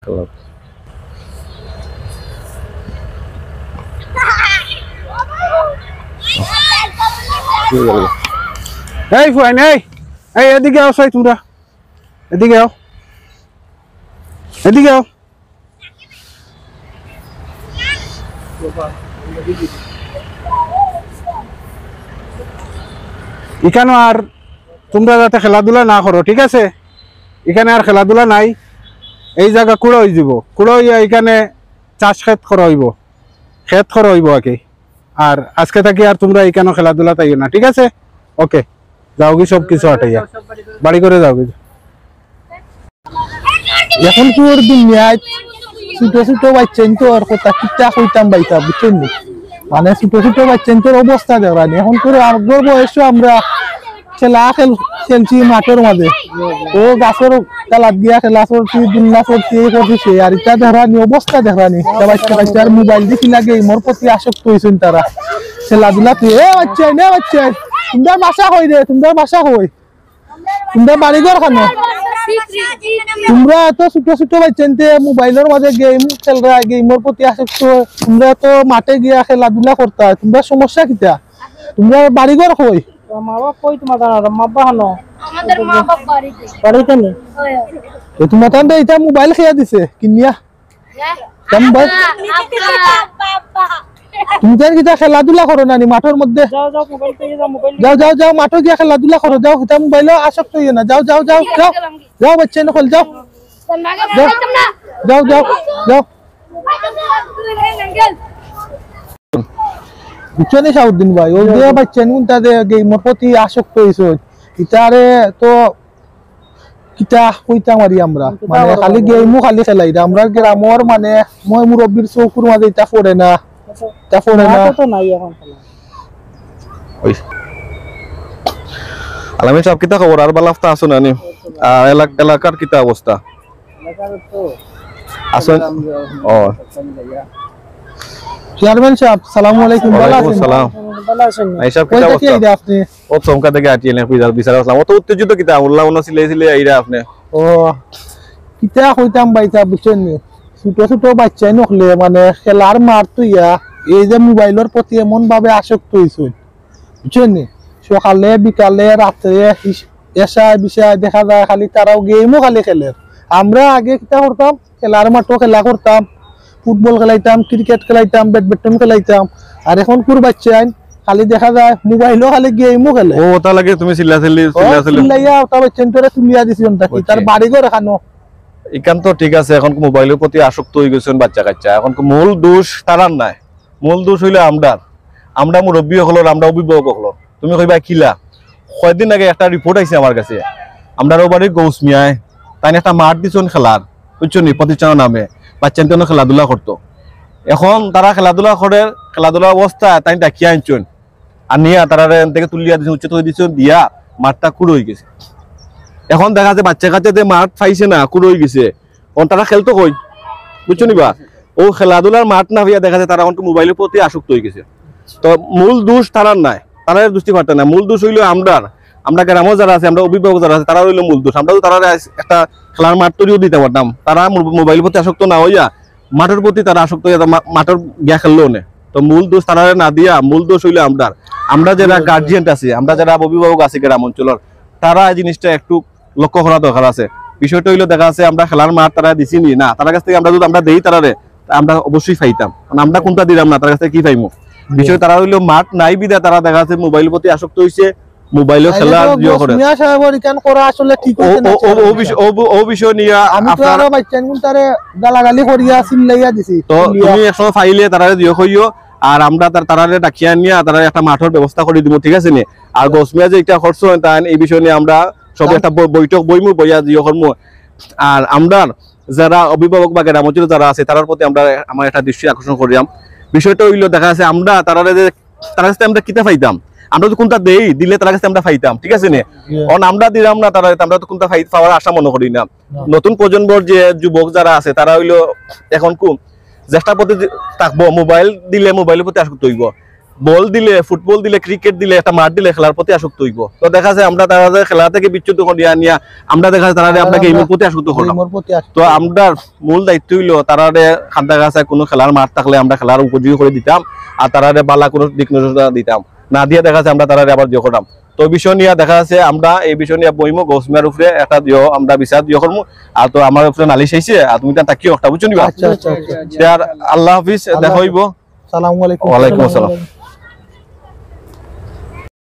এই ফুয়াই নেই, এই এদিকে আও, সাই তোমরা এদিকে আও, এদিকে আও। এখানে আর তোমরা যাতে খেলাধুলা না করো, ঠিক আছে? এখানে আর খেলাধুলা নাই। এই জায়গা কুড়ো হয়ে যাব, কুড়ো হইয়া এখানে চাষ ক্ষেত করা হইব, ক্ষেত করা হইব আর কি। আর আজকে থাকি আর তোমরা এখানে খেলাধুলা তাইও না, ঠিক আছে? ওকে, যাও কি সব কিছু হটাইয়া বাড়ি করে যাও। এখন তোর দুনিয়ায় ছোট ছোট বাচ্চান তো আর কথা কিতা কইতাম বাইতা বুঝছেন নি, মানে ছোট ছোট বাচ্চান তোর অবস্থা দেখানি। এখন তোর আগর বয়সে আমরা খেলছি মাঠের মাঝে, ও গাছের তালাত গিয়া খেলা করছি, দুল্লা করছি, এই করছি। আর এটা দেখানি অবস্থা দেখানি, বাচ্চা বাচ্চার মোবাইল দেখি লাগে মোর প্রতি আসক্ত হয়েছেন তারা খেলাধুলা। এ বাচ্চা নে বাচ্চা, তোমরা বাসা হই রে, তোমরা বাসা হই, তোমরা বাড়িঘর খানো, তোমরা এত ছোট ছোট বাচ্চানতে মোবাইলের মাঝে গেম খেলরা, গেমের প্রতি আসক্ত। তোমরা তো মাঠে গিয়া খেলাধুলা করতা, তোমরা সমস্যা কিটা? তোমরা বাড়িঘর কই? মা বাপ কই তোমার মা বাবা হানো? আমাদের মা বাপ বাড়িতে নেই। তোমার তান্ডে এটা মোবাইল খেয়া দিছে কিনিয়া? তুমি তার কিটা খেলাধুলা করো নানি মাঠের মধ্যে? যাও যাও মোবাইল পেয়ে যাও, মোবাইল যাও যাও যাও মাঠে গিয়া খেলাধুলা করো, যাও এটা মোবাইলে আসক্ত হইও না। যাও যাও যাও যাও যাও বাচ্চা নকল, যাও যাও যাও যাও। বুঝছেন শাহুদ্দিন ভাই, ওই যে বাচ্চা কোনটা গেমের প্রতি আসক্ত হয়েছে, ইটারে তো কিতা কইতা মারি আমরা, মানে খালি গেমও খালি খেলাই আমরা গ্রামর, মানে মই মুরব্বীর চৌকুর মাঝে এটা পড়ে না, এটা পড়ে না তো নাই এখন খেলা। ওই আলামিন সাহেব কিতা খবর? আর বালাফতা আছো নানি? আর এলাকার কিতা অবস্থা? এলাকার তো আসুন। ও চেয়ারম্যান সাহেব সালামু আলাইকুম। ভালো আছেন? সালাম। ভালো আছেন? এই সব কিতা কই অবস্থা? থেকে আপনি? ও চমকা থেকে আটিলেন বিচার আসলাম। অত উত্তেজিত কিতা? উল্লাহ উন্না ছিলে আইরা আপনি? ও কিতা কইতাম বাইতা বুঝছেন নি, ছোট ছোট বাচ্চা নখলে মানে খেলার মার তুইয়া এই যে মোবাইলের প্রতি এমন ভাবে আসক্ত হয়েছে বুঝছেন নি, সকালে বিকালে রাত্রে এসা বিষয় দেখা যায় খালি তারাও গেমও খালি খেলে। আমরা আগে কিতা করতাম, খেলার মাঠও খেলা করতাম, ফুটবল খেলাইতাম, ক্রিকেট খেলাইতাম, ব্যাডমিন্টন খেলাইতাম। আর এখন কোর বাচ্চা খালি দেখা যায় মোবাইলও খালি গেমও খেলে। ও ওটা লাগে তুমি চিল্লাচিল্লি চিল্লাইয়া ওটা বাচ্চা তুমিয়া দিছিলেন তাকি তার বাড়ি ঘর এখানো। এখান তো ঠিক আছে, এখন মোবাইলের প্রতি আসক্ত হয়ে গেছেন বাচ্চা কাচ্চা। এখন মূল দোষ তারার নাই, মূল দোষ হইলে আমরা মুরব্বী হলর, আমরা অভিভাবক হলর। তুমি কইবা কিলা? কয়েকদিন আগে একটা রিপোর্ট আইছে আমার কাছে, আমরা বাড়ির গৌস মিয়ায় তাই একটা মাঠ দিচ্ছেন খেলার, বুঝছো নি, প্রতিষ্ঠানের নামে বাচ্চা খেলাধুলা করতো। এখন তারা খেলাধুলা করে, খেলাধুলা অবস্থা তাই ডাকিয়ে আনছেন আর নিয়ে তারা থেকে তুলিয়া দিচ্ছেন, উচ্চত দিচ্ছেন, দিয়া মাঠটা কুড়ো হয়ে গেছে। এখন দেখা যায় বাচ্চা কাচ্চা মাঠ পাইছে না, কুড়ো হয়ে গেছে। তারা খেলতো কই, বুঝছো নিবা? ও খেলাধুলার মাঠ না হইয়া দেখা যায় তারা এখন মোবাইলের প্রতি আসক্ত হয়ে গেছে। তো মূল দোষ তারার নাই, তারা দোষী পারতে না। মূল দোষ হইলো আমরা গ্রামও যারা আছে, আমরা অভিভাবক যারা আছে, তারা হইলো মূল দোষ। আমরা তো তারা একটা খেলার মাঠ তৈরিও দিতে পারতাম, তারা মোবাইলের প্রতি আসক্ত না হইয়া মাঠের প্রতি তারা আসক্ত হইয়া মাঠের গিয়া খেললো না। তো মূল দোষ তারা না দিয়া, মূল দোষ হইলো আমরা যারা গার্জিয়ান আছে, আমরা যারা অভিভাবক আছে গ্রাম অঞ্চলের, তারা এই জিনিসটা একটু লক্ষ্য করা দরকার আছে। বিষয়টা হইলো দেখা আছে আমরা খেলার মাঠ তারা দিছি নি না, তার কাছ থেকে আমরা যদি আমরা দেই তারারে, আমরা অবশ্যই পাইতাম। আমরা কোনটা দিলাম না, তার কাছ থেকে কি পাইমু? বিষয় তারা হইলো মাঠ নাই বিদা তারা দেখা আছে মোবাইলের প্রতি আসক্ত হইছে, মোবাইলে খেলা দিও করে। মিয়া সাহেব ইকান করা আসলে ঠিক হইছে না। ও বিষয় নিয়ে আমি তো আর বাচ্চান তারে গালাগালি করিয়া চিল্লাইয়া দিছি। তো তুমি একসময় ফাইলে তারারে দিও কইও, আর আমরা তারারে ডাকিয়া নিয়া তারা একটা মাঠের ব্যবস্থা করে দিব, ঠিক আছে নি? আর গোসমিয়া যে এটা খরচ হয় তাই এই বিষয় নিয়ে আমরা সব একটা বৈঠক বইমু, বইয়া দিও করমু। আর আমরা যারা অভিভাবক বা গ্রাম অঞ্চলে যারা আছে তার প্রতি আমার একটা দৃষ্টি আকর্ষণ করিলাম। বিষয়টা হইলো দেখা আছে আমরা তার কাছে আমরা কিতা পাইতাম, আমরা তো কোনটা দেই দিলে তার কাছে আমরা পাইতাম, ঠিক আছে নি? কারণ আমরা দিলাম না তারা, আমরা তো কোনটা পাওয়ার আশা মনে করি না। নতুন প্রজন্মর যে যুবক যারা আছে তারা হইলো এখন চেষ্টা প্রতি থাকবো, মোবাইল দিলে মোবাইলের প্রতি আসক্ত হইব। বল দিলে, ফুটবল দিলে, ক্রিকেট দিলে, একটা মাঠ দিলে খেলার প্রতি আসক্ত হইব। তো দেখা যায় আমরা তারা খেলা থেকে বিচ্যুত করিয়া নিয়া আমরা দেখা যায় তারা আমরা গেমের প্রতি আসক্ত করলাম। গেমের প্রতি তো আমরা মূল দায়িত্ব হইলো তারারে খান্তা গাছে কোনো খেলার মাঠ থাকলে আমরা খেলার উপযোগী করে দিতাম, আর তারারে বালা কোনো দিক নির্দেশনা দিতাম না, দিয়ে দেখা যাচ্ছে আমরা তারারে আবার দিও করতাম। তো বিষয় নিয়ে দেখা যাচ্ছে আমরা এই বিষয় নিয়ে বইমো গৌসমিয়ার উপরে একটা দিও আমরা বিচার দিও করবো, আর তো আমার উপরে নালিশ হয়েছে, আর তুমি তাকিও একটা বুঝছো নিবা। আচ্ছা আচ্ছা আচ্ছা আর আল্লাহ হাফিজ, দেখা হইব। সালামু আলাইকুম। ওয়ালাইকুম আসসালাম।